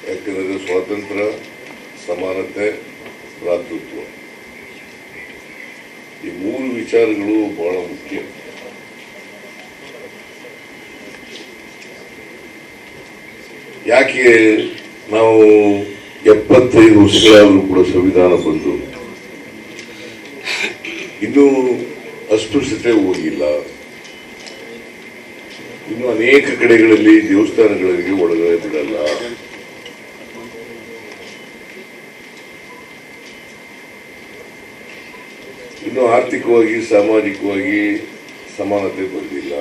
ಯಾಕಂದರೆ ಸ್ವಾತಂತ್ರ್ಯ, ಸಮಾನತೆ, ಭ್ರಾತೃತ್ವ ಈ ಮೂರು ವಿಚಾರಗಳು ಬಹಳ ಮುಖ್ಯ. ಯಾಕೆ ನಾವು 75 ವರ್ಷಗಳಾದರೂ ಕೂಡ ಸಂವಿಧಾನ ಬಂದು ಇನ್ನೂ ಅಸ್ಪೃಶ್ಯತೆ ಹೋಗಿಲ್ಲ. ಇನ್ನು ಅನೇಕ ಕಡೆಗಳಲ್ಲಿ ದೇವಸ್ಥಾನಗಳಿಗೆ ಒಳಗಡೆ ಬಿಡಲ್ಲ. ಇನ್ನು ಆರ್ಥಿಕವಾಗಿ, ಸಾಮಾಜಿಕವಾಗಿ ಸಮಾನತೆ ಬಂದಿಲ್ಲ.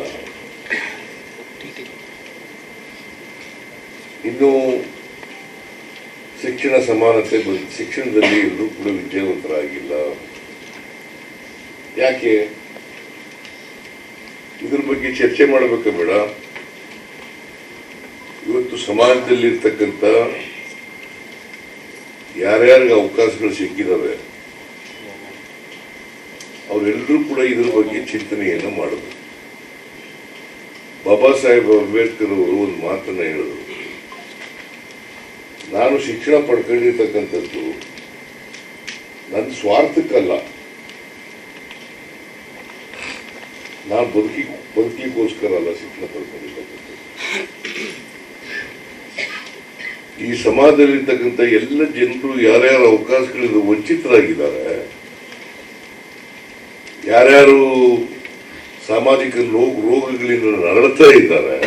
ಇನ್ನು ಶಿಕ್ಷಣ ಸಮಾನತೆ ಶಿಕ್ಷಣದಲ್ಲಿ ಎಲ್ಲರೂ ಕೂಡ ವಿದ್ಯಾವಂತರಾಗಿಲ್ಲ. ಯಾಕೆ? ಇದ್ರ ಬಗ್ಗೆ ಚರ್ಚೆ ಮಾಡಬೇಕ ಬೇಡ? ಇವತ್ತು ಸಮಾಜದಲ್ಲಿರ್ತಕ್ಕಂಥ ಯಾರ್ಯಾರಿಗೆ ಅವಕಾಶಗಳು ಸಿಕ್ಕಿದಾವೆ ಅವರೆಲ್ಲರೂ ಕೂಡ ಇದ್ರ ಬಗ್ಗೆ ಚಿಂತನೆಯನ್ನು ಮಾಡಬೇಕು. ಬಾಬಾ ಸಾಹೇಬ್ ಅಂಬೇಡ್ಕರ್ ಅವರು ಒಂದು ಮಾತನ್ನ ಹೇಳಿದ್ರು, ನಾನು ಶಿಕ್ಷಣ ಪಡ್ಕೊಂಡಿರ್ತಕ್ಕಂಥದ್ದು ನನ್ನ ಸ್ವಾರ್ಥಕ್ಕಲ್ಲ, ನಾನು ಬದುಕಲಿಕ್ಕೋಸ್ಕರ ಅಲ್ಲ ಶಿಕ್ಷಣ ಪಡ್ಕೊಂಡಿರ್ತಕ್ಕಂಥದ್ದು. ಈ ಸಮಾಜದಲ್ಲಿರ್ತಕ್ಕಂಥ ಎಲ್ಲ ಜನರು ಯಾರ್ಯಾರು ಅವಕಾಶಗಳಿಂದ ವಂಚಿತರಾಗಿದ್ದಾರೆ, ಯಾರ್ಯಾರು ಸಾಮಾಜಿಕ ರೋಗಗಳಿಂದ ನರಳುತ್ತಾ ಇದ್ದಾರೆ,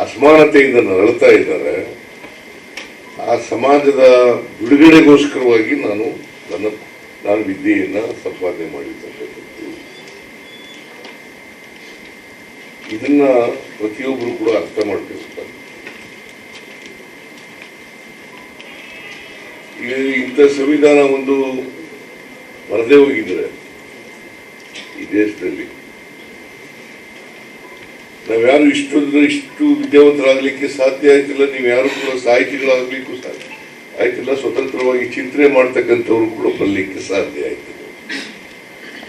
ಅಸಮಾನತೆಯಿಂದ ನರಳುತ್ತಾ ಇದ್ದಾರೆ, ಆ ಸಮಾಜದ ಬಿಡುಗಡೆಗೋಸ್ಕರವಾಗಿ ನಾನು ವಿದ್ಯೆಯನ್ನ ಸಂಪಾದನೆ ಮಾಡಿರ್ತಕ್ಕಂಥದ್ದು. ಇದನ್ನ ಪ್ರತಿಯೊಬ್ಬರು ಕೂಡ ಅರ್ಥ ಮಾಡ್ತಿರ್ತಾರೆ. ಈಗ ಇಂಥ ಸಂವಿಧಾನ ಒಂದು ಬರದೇ ಹೋಗಿದ್ರೆ ಈ ದೇಶದಲ್ಲಿ ನಾವ್ಯಾರು ಇಷ್ಟು ವಿದ್ಯಾವಂತರಾಗಲಿಕ್ಕೆ ಸಾಧ್ಯ ಆಯ್ತಿಲ್ಲ. ನೀವ್ಯಾರು ಕೂಡ ಸಾಹಿತಿಗಳಾಗ್ಲಿಕ್ಕೂ ಸಾಧ್ಯ ಆಯ್ತಿಲ್ಲ. ಸ್ವತಂತ್ರವಾಗಿ ಚಿಂತನೆ ಮಾಡ್ತಕ್ಕಂಥವ್ರು ಕೂಡ ಬರಲಿಕ್ಕೆ ಸಾಧ್ಯ ಆಯ್ತಿಲ್ಲ.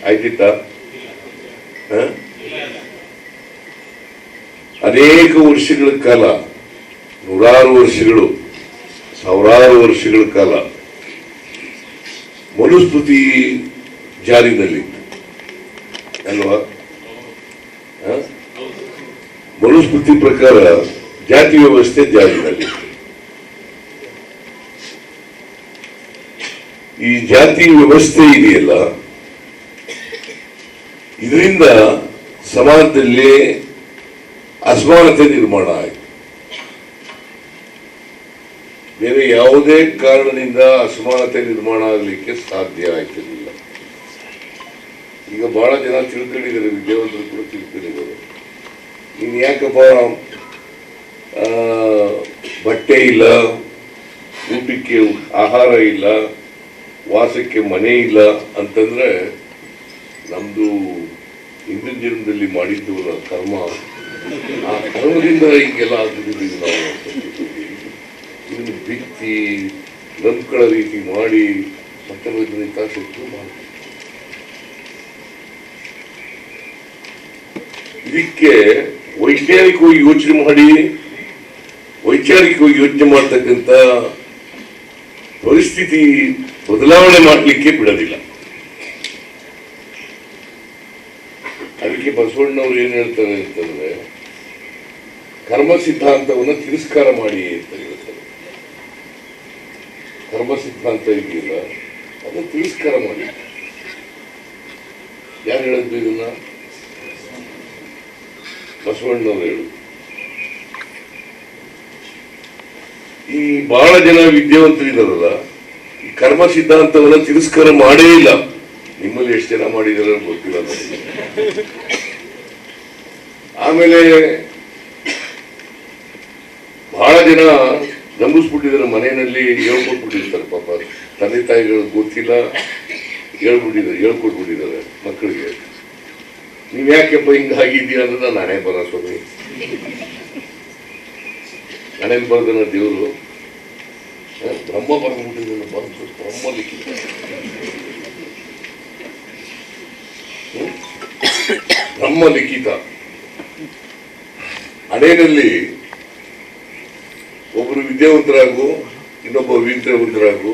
ಆಯ್ತಿತ್ತ? ಅನೇಕ ವರ್ಷಗಳ ಕಾಲ, ನೂರಾರು ವರ್ಷಗಳು, ಸಾವಿರಾರು ವರ್ಷಗಳ ಕಾಲ ಮನುಸ್ಮೃತಿ ಜಾರಿನಲ್ಲಿತ್ತು ಅಲ್ವಾ? ಮನುಸ್ಮೃತಿ ಪ್ರಕಾರ ಜಾತಿ ವ್ಯವಸ್ಥೆ ಜಾರಿನಲ್ಲಿತ್ತು. ಈ ಜಾತಿ ವ್ಯವಸ್ಥೆ ಇದೆಯಲ್ಲ, ಇದರಿಂದ ಸಮಾಜದಲ್ಲಿ ಅಸಮಾನತೆ ನಿರ್ಮಾಣ ಆಯಿತು. ಬೇರೆ ಯಾವುದೇ ಕಾರಣದಿಂದ ಅಸಮಾನತೆ ನಿರ್ಮಾಣ ಆಗಲಿಕ್ಕೆ ಸಾಧ್ಯ ಆಯ್ತಿರಲಿಲ್ಲ. ಈಗ ಬಹಳ ಜನ ತಿಳ್ಕೊಂಡಿದ್ದಾರೆ, ವಿದ್ಯಾವಂತರು ಕೂಡ ತಿಳ್ಕೊಂಡಿದ್ದಾರೆ. ಇನ್ ಯಾಕಪ್ಪ ಬಟ್ಟೆ ಇಲ್ಲ, ಊಟಕ್ಕೆ ಆಹಾರ ಇಲ್ಲ, ವಾಸಕ್ಕೆ ಮನೆ ಇಲ್ಲ ಅಂತಂದ್ರೆ ನಮ್ದು ಹಿಂದಿನ ಜನ್ಮದಲ್ಲಿ ಮಾಡಿದ್ದು ಕರ್ಮ, ಆ ಕರ್ಮದಿಂದ ಹಿಂಗೆಲ್ಲ ಆಗ್ತಿದ್ದೀವಿ ನಾವು. ಇದನ್ನು ಬಿತ್ತಿ ನಂಬ್ಕೊಳ್ಳೋ ರೀತಿ ಮಾಡಿ ಮತ್ತೆ ಹಿತಾಸಕ್ತಿ ಮಾಡ್ತೀವಿ. ಇದಕ್ಕೆ ವೈಜ್ಞಾನಿಕವಾಗಿ ಯೋಚನೆ ಮಾಡಿ, ವೈಚಾರಿಕವಾಗಿ ಯೋಚನೆ ಮಾಡ್ತಕ್ಕಂಥ ಪರಿಸ್ಥಿತಿ ಬದಲಾವಣೆ ಮಾಡಲಿಕ್ಕೆ ಬಿಡೋದಿಲ್ಲ. ಅದಕ್ಕೆ ಬಸವಣ್ಣವ್ರು ಏನ್ ಹೇಳ್ತಾರೆ ಅಂತಂದ್ರೆ, ಕರ್ಮ ಸಿದ್ಧಾಂತವನ್ನು ತಿರಸ್ಕಾರ ಮಾಡಿ ಅಂತ ಹೇಳ್ತಾರೆ. ಕರ್ಮ ಸಿದ್ಧಾಂತ ಇದೆಯಲ್ಲ, ಅದನ್ನು ತಿರಸ್ಕಾರ ಮಾಡಿ. ಯಾರು ಹೇಳಿದ್ದು ಇದನ್ನ? ಬಸವಣ್ಣವ್ರು ಹೇಳು. ಈ ಬಹಳ ಜನ ವಿದ್ಯಾವಂತರಿದಾರಲ್ಲ, ಈ ಕರ್ಮ ಸಿದ್ಧಾಂತವನ್ನ ತಿರಸ್ಕಾರ ಮಾಡೇ ಇಲ್ಲ. ನಿಮ್ಮಲ್ಲಿ ಎಷ್ಟು ಜನ ಮಾಡಿದಾರ ಗೊತ್ತಿಲ್ಲ ನನಗೆ. ಆಮೇಲೆ ಬಹಳ ಜನ ನಂಬಿಸ್ಬಿಟ್ಟಿದ್ದಾರೆ, ಮನೆಯಲ್ಲಿ ಹೇಳ್ಕೊಟ್ಬಿಟ್ಟಿರ್ತಾರೆ. ಪಾಪ ತಂದೆ ತಾಯಿಗಳು ಗೊತ್ತಿಲ್ಲ, ಹೇಳ್ಕೊಟ್ಬಿಟ್ಟಿದ್ದಾರೆ ಮಕ್ಕಳಿಗೆ. ನೀವ್ ಯಾಕೆಪ್ಪ ಹಿಂಗಾಗಿದ್ದೀಯ ಅಂದ್ರೆ ನಾನು ಹಣೆ ಬರ ಸ್ವಾಮಿ, ಹಣೆ ಬರ್ದನ ದೇವರು ಬ್ರಹ್ಮ ಬರ್ದ್ಬಿಟ್ಟಿದ್ದಾನೆ. ಬ್ರಹ್ಮ ಲಿಖಿತ, ಬ್ರಹ್ಮ ಲಿಖಿತ. ಹಣೆಯಲ್ಲಿ ಒಬ್ರು ವಿದ್ಯಾವಂತರಾಗು, ಇನ್ನೊಬ್ಬ ವಿದ್ಯಾವಂತರಾಗು,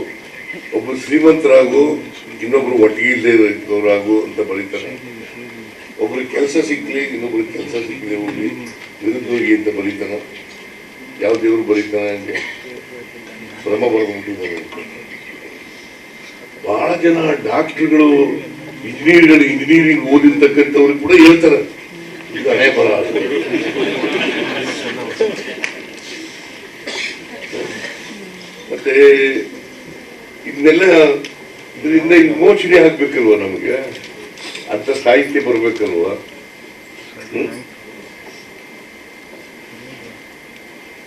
ಒಬ್ರು ಶ್ರೀಮಂತರಾಗು, ಇನ್ನೊಬ್ರು ಒಟ್ಟಿಗೆ ಇಲ್ಲದವರಾಗು ಅಂತ ಬರೀತಾನೆ. ಒಬ್ರು ಕೆಲಸ ಸಿಗ್ಲಿ, ಇನ್ನೊಬ್ರು ಕೆಲಸ ಸಿಕ್ಕಲಿ ಹೋಗ್ಲಿ, ನಿರುದ್ಯೋಗಿ ಅಂತ ಬರೀತಾನ. ಯಾವ ದೇವರು ಬರೀತಾನೆ ಹಂಗೆ ಭ್ರಮ ಬರ್ಬಿಟ್ಟಿದ್ದಾರೆ. ಬಹಳ ಜನ ಡಾಕ್ಟರ್ಗಳು, ಇಂಜಿನಿಯರಿಂಗ್ ಓದಿರ್ತಕ್ಕಂಥವ್ರು ಕೂಡ ಹೇಳ್ತಾರೆ ಇದು ಹಣೆ ಬರ. ಮತ್ತೆ ಇದರಿಂದ ವಿಮೋಚನೆ ಆಗ್ಬೇಕಲ್ವ, ನಮಗೆ ಅಂತ ಸಾಹಿತ್ಯ ಬರ್ಬೇಕಲ್ವ,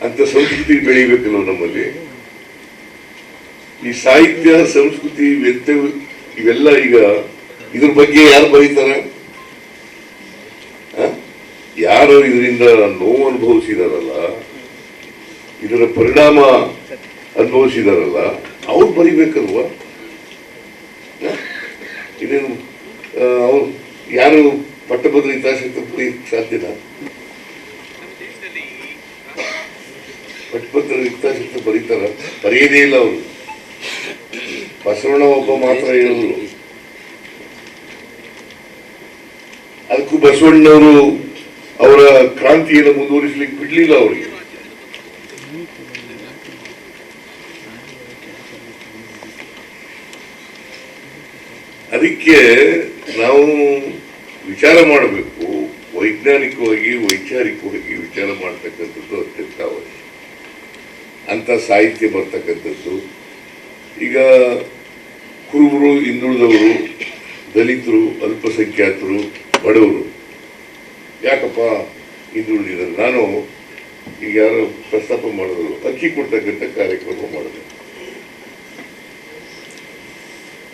ಅಂತ ಸಂಸ್ಕೃತಿ ಬೆಳಿಬೇಕಲ್ವ ನಮ್ಮಲ್ಲಿ. ಈ ಸಾಹಿತ್ಯ, ಸಂಸ್ಕೃತಿ, ಇವೆಲ್ಲ ಈಗ ಇದ್ರ ಬಗ್ಗೆ ಯಾರು ಬರೀತಾರೆ? ಯಾರು ಇದರಿಂದ ನೋವು ಅನುಭವಿಸಿದಾರಲ್ಲ, ಇದರ ಪರಿಣಾಮ ಅನುಭವಿಸಿದಾರಲ್ಲ, ಅವ್ರು ಬರಿಬೇಕಲ್ವಾ? ಇದೇನು ಅವ್ರು ಯಾರು ಪಟ್ಟಭದ್ರ ಹಿತಾಸಕ್ತಿ ಬರೀಕ್ ಸಾಧ್ಯನ? ಪಟ್ಟಭದ್ರ ಹಿತಾಸಕ್ತಿ ಬರೀತಾರ? ಬರೆಯದೇ ಇಲ್ಲ ಅವರು. ಬಸವಣ್ಣ ಒಬ್ಬ ಮಾತ್ರ ಹೇಳಿದ್ರು. ಅದಕ್ಕೂ ಬಸವಣ್ಣವರು ಅವರ ಕ್ರಾಂತಿಯನ್ನು ಮುಂದುವರಿಸಲಿಕ್ಕೆ ಬಿಡ್ಲಿಲ್ಲ ಅವರಿಗೆ. ಅದಕ್ಕೆ ನಾವು ವಿಚಾರ ಮಾಡಬೇಕು, ವೈಜ್ಞಾನಿಕವಾಗಿ ವೈಚಾರಿಕವಾಗಿ ವಿಚಾರ ಮಾಡ್ತಕ್ಕಂಥದ್ದು ಅತ್ಯಂತ ಅವಶ್ಯ. ಅಂತ ಸಾಹಿತ್ಯ ಬರ್ತಕ್ಕಂಥದ್ದು. ಈಗ ಕುರುಬರು, ಹಿಂದುಳಿದವರು, ದಲಿತರು, ಅಲ್ಪಸಂಖ್ಯಾತರು, ಬಡವರು ಯಾಕಪ್ಪ ಹಿಂದುಳಿದಿದ್ದಾರೆ? ನಾನು ಈಗ ಯಾರು ಪ್ರಸ್ತಾಪ ಮಾಡಿದ್ರು, ಅಕ್ಕಿ ಕೊಡ್ತಕ್ಕಂಥ ಕಾರ್ಯಕ್ರಮ ಮಾಡಿದೆ.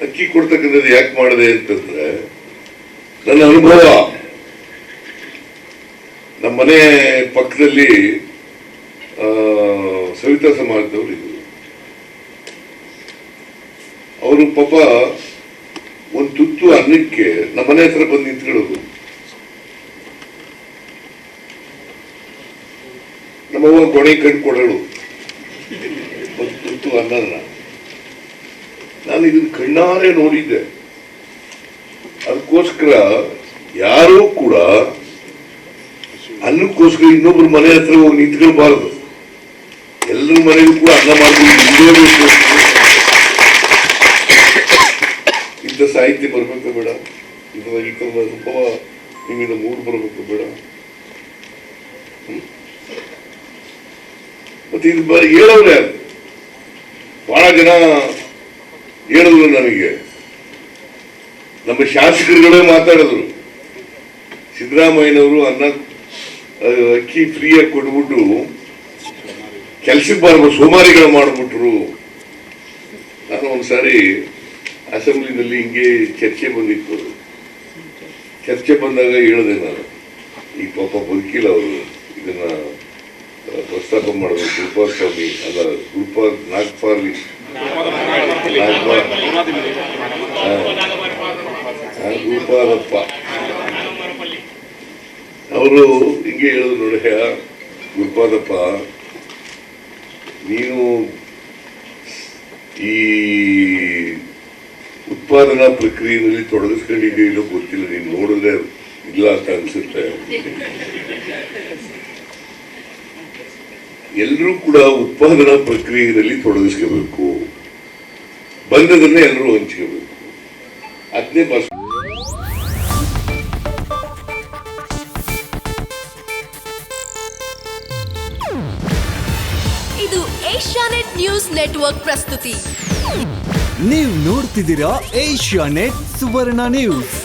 ಅಕ್ಕಿ ಕೊಡ್ತಕ್ಕಂಥದ್ದು ಯಾಕೆ ಮಾಡಿದೆ ಅಂತಂದ್ರೆ, ನನ್ನ ಅನುಭವ, ನಮ್ಮ ಮನೆ ಪಕ್ಕದಲ್ಲಿ ಸವಿತಾ ಸಮಾಜದವರು ಇದ್ರು. ಅವರು ಪಾಪ ಒಂದು ತುತ್ತು ಅನ್ನಕ್ಕೆ ನಮ್ಮ ಮನೆ ಹತ್ರ ಬಂದು ನಿಂತ್ಕೊಳ್ಳೋದು. ನಮ್ಮವ್ವ ಗೊಣೆ ಕಂಡು ಕೊಡೋಳು ಒಂದು ತುತ್ತು ಅನ್ನನ. ನಾನು ಇದನ್ನ ಕಣ್ಣಾರೆ ನೋಡಿದ್ದೆ. ಅದಕ್ಕೋಸ್ಕರ ಯಾರೂ ಕೂಡ ಅನ್ನಕ್ಕೋಸ್ಕರ ಇನ್ನೊಬ್ರು ಮನೆ ಹತ್ರ ಹೋಗಿ ನಿಂತ್ಕೊಳ್ಬಾರದು. ಎಲ್ಲರ ಮನೆಗೂ ಕೂಡ ಅನ್ನ ಮಾಡ್ಕೊಂಡು ಇಂಥ ಸಾಹಿತ್ಯ ಬರ್ಬೇಕು ಬೇಡ, ಇಂಥ ಅನುಭವ ನಿಮ್ಮಿಂದ ಮೂಡ್ ಬರ್ಬೇಕು ಬೇಡ. ಮತ್ತೆ ಇದು ಹೇಳವ್ರೆ ಯಾರು? ಬಹಳ ಜನ ಹೇಳಿದ್ರು ನನಗೆ, ನಮ್ಮ ಶಾಸಕರುಗಳೇ ಮಾತಾಡಿದ್ರು. ಸಿದ್ದರಾಮಯ್ಯನವರು ಅಕ್ಕಿ ಫ್ರೀಯಾಗಿ ಕೊಟ್ಬಿಟ್ಟು ಕೆಲ್ಸಕ್ಕೆ ಬಾರ್ಬೋದು, ಸೋಮಾರಿಗಳು ಮಾಡ್ಬಿಟ್ರು. ನಾನು ಒಂದ್ಸಾರಿ ಅಸೆಂಬ್ಲಿನಲ್ಲಿ ಹಿಂಗೆ ಚರ್ಚೆ ಬಂದಿತ್ತು. ಚರ್ಚೆ ಬಂದಾಗ ಹೇಳಿದೆ ನಾನು, ಈ ಪಾಪ ಬದುಕಿಲ್ಲ ಅವರು, ಇದನ್ನ ಪ್ರಸ್ತಾಪ ಮಾಡಬೇಕು. ಗುರುಪಾದ ಸ್ವಾಮಿ ಅಲ್ಲ, ಗುರುಪಾದಪ್ಪ ಅವರು ಹಿಂಗೆ ಹೇಳಿದ್ರು, ನೋಡಿ ಗುರುಪಾದಪ್ಪ, ನೀನು ಈ ಉತ್ಪಾದನಾ ಪ್ರಕ್ರಿಯೆಯಲ್ಲಿ ತೊಡಗಿಸ್ಕೊಂಡಿದೆಯೋ ಗೊತ್ತಿಲ್ಲ, ನೀನು ನೋಡಿದ್ರೆ ಇಲ್ಲ ಅಂತ ಅನ್ಸುತ್ತೆ. ಎಲ್ಲರೂ ಕೂಡ ಉತ್ಪಾದನಾ ಪ್ರಕ್ರಿಯೆಯಲ್ಲಿ ತೊಡಗಿಸ್ಕೋಬೇಕು, ಬಂದದನ್ನೇ ಎಲ್ಲರೂ ಹಂಚ್ಕೋಬೇಕು. ಅದನ್ನೇ ಇದು ಏಷ್ಯಾನೆಟ್ ನ್ಯೂಸ್ ನೆಟ್ವರ್ಕ್ ಪ್ರಸ್ತುತಿ. ನೀವು ನೋಡ್ತಿದ್ದೀರಾ ಏಷ್ಯಾನೆಟ್ ಸುವರ್ಣ ನ್ಯೂಸ್.